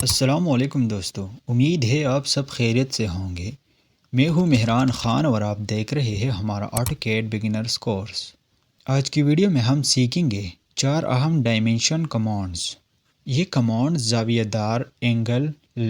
السلام علیکم دوستو، امید ہے آپ سب خیریت سے ہوں گے۔ میں ہوں مہران خان اور آپ دیکھ رہے ہیں ہمارا آٹوکیڈ بگنرز کورس۔ آج کی ویڈیو میں ہم سیکھیں گے 4 اہم ڈائمینشن کمانڈز۔ یہ کمانڈز زاویہ دار، اینگل،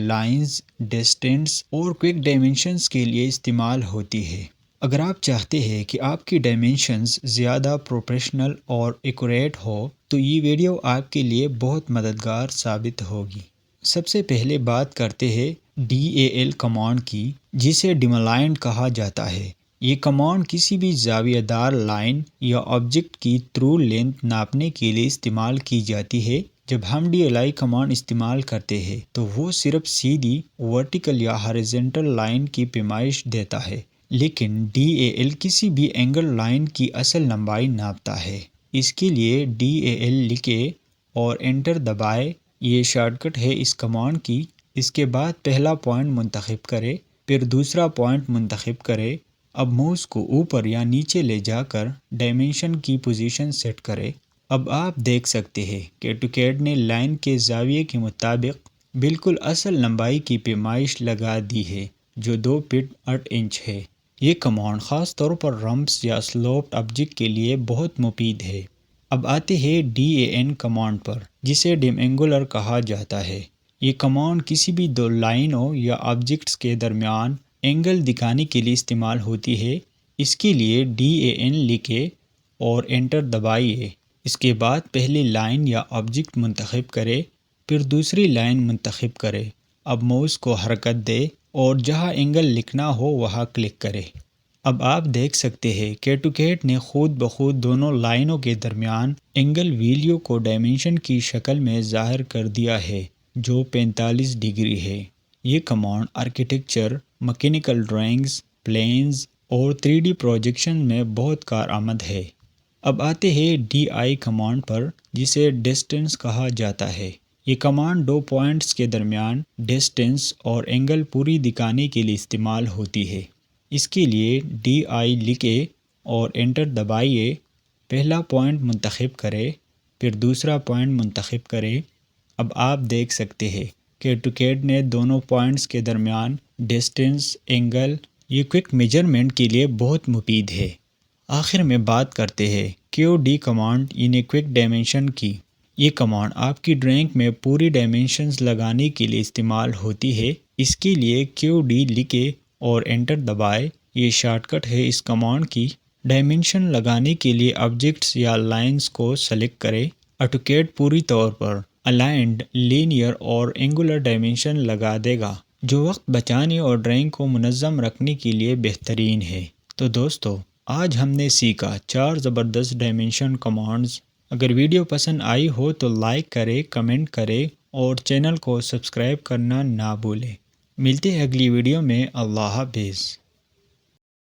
لائنز، ڈسٹینس اور کوئک ڈائمینشنز کے لیے استعمال ہوتی ہے۔ اگر آپ چاہتے ہیں کہ آپ کی ڈائمینشنز زیادہ پروفیشنل اور ایکوریٹ ہو تو یہ ویڈیو آپ کے لیے بہت مددگار ثابت ہوگی۔ سب سے پہلے بات کرتے ہیں DAL کمانڈ کی، جسے ڈیملائن کہا جاتا ہے۔ یہ کمانڈ کسی بھی زاویہ دار لائن یا آبجیکٹ کی تھرو لینتھ ناپنے کے لیے استعمال کی جاتی ہے۔ جب ہم DLI کمانڈ استعمال کرتے ہیں تو وہ صرف سیدھی ورٹیکل یا ہاریزونٹل لائن کی پیمائش دیتا ہے، لیکن DAL کسی بھی اینگل لائن کی اصل لمبائی ناپتا ہے۔ اس کے لیے DAL لکھیں اور انٹر دبائیں، یہ شارٹ کٹ ہے اس کمانڈ کی۔ اس کے بعد پہلا پوائنٹ منتخب کریں، پھر دوسرا پوائنٹ منتخب کریں۔ اب ماؤس کو اوپر یا نیچے لے جا کر ڈائمینشن کی پوزیشن سیٹ کریں۔ اب آپ دیکھ سکتے ہیں کہ آٹوکیڈ نے لائن کے زاویے کے مطابق بالکل اصل لمبائی کی پیمائش لگا دی ہے، جو 2 فٹ 8 انچ ہے۔ یہ کمانڈ خاص طور پر رمپس یا سلوپڈ آبجیکٹ کے لیے بہت مفید ہے۔ اب آتے ہیں DAN کمانڈ پر، جسے ڈیمینگولر کہا جاتا ہے۔ یہ کمانڈ کسی بھی 2 لائنوں یا آبجیکٹس کے درمیان اینگل دکھانے کے لیے استعمال ہوتی ہے۔ اس کے لیے DAN لکھیں اور انٹر دبائیے۔ اس کے بعد پہلی لائن یا آبجیکٹ منتخب کریں، پھر دوسری لائن منتخب کریں۔ اب ماؤس کو حرکت دیں اور جہاں اینگل لکھنا ہو وہاں کلک کریں۔ اب آپ دیکھ سکتے ہیں کہ آٹوکیڈ نے خود بخود دونوں لائنوں کے درمیان اینگل ویلیو کو ڈائمینشن کی شکل میں ظاہر کر دیا ہے، جو 45 ڈگری ہے۔ یہ command architecture, mechanical drawings, planes اور 3D پروجیکشن میں بہت کارآمد ہے۔ اب آتے ہیں DI کمانڈ پر، جسے ڈسٹینس کہا جاتا ہے۔ یہ کمانڈ 2 پوائنٹس کے درمیان ڈسٹینس اور اینگل پوری دکھانے کے لیے استعمال ہوتی ہے۔ اس کے لیے DI لکھیں اور انٹر دبائیے۔ پہلا پوائنٹ منتخب کریں، پھر دوسرا پوائنٹ منتخب کریں۔ اب آپ دیکھ سکتے ہیں کہ آٹوکیڈ نے دونوں پوائنٹس کے درمیان ڈسٹینس، اینگل، یہ کوئک میجرمنٹ کے لیے بہت مفید ہے۔ آخر میں بات کرتے ہیں QD کمانڈ یعنی کوئک ڈائمینشن کی۔ یہ کمانڈ آپ کی ڈرائنگ میں پوری ڈائمینشنز لگانے کے لیے استعمال ہوتی ہے۔ اس کے لیے QD لکھیں اور انٹر دبائیں، یہ شارٹ کٹ ہے اس کمانڈ کی۔ ڈائمینشن لگانے کے لیے آبجیکٹس یا لائنز کو سلیکٹ کریں۔ آٹوکیڈ پوری طور پر الائنڈ، لینئر اور اینگولر ڈائمینشن لگا دے گا، جو وقت بچانے اور ڈرائنگ کو منظم رکھنے کے لیے بہترین ہے۔ تو دوستو، آج ہم نے سیکھا 4 زبردست ڈائمینشن کمانڈز۔ اگر ویڈیو پسند آئی ہو تو لائک کریں، کمنٹ کریں اور چینل کو سبسکرائب کرنا نہ بھولیں۔ ملتے ہیں اگلی ویڈیو میں۔ اللہ حافظ۔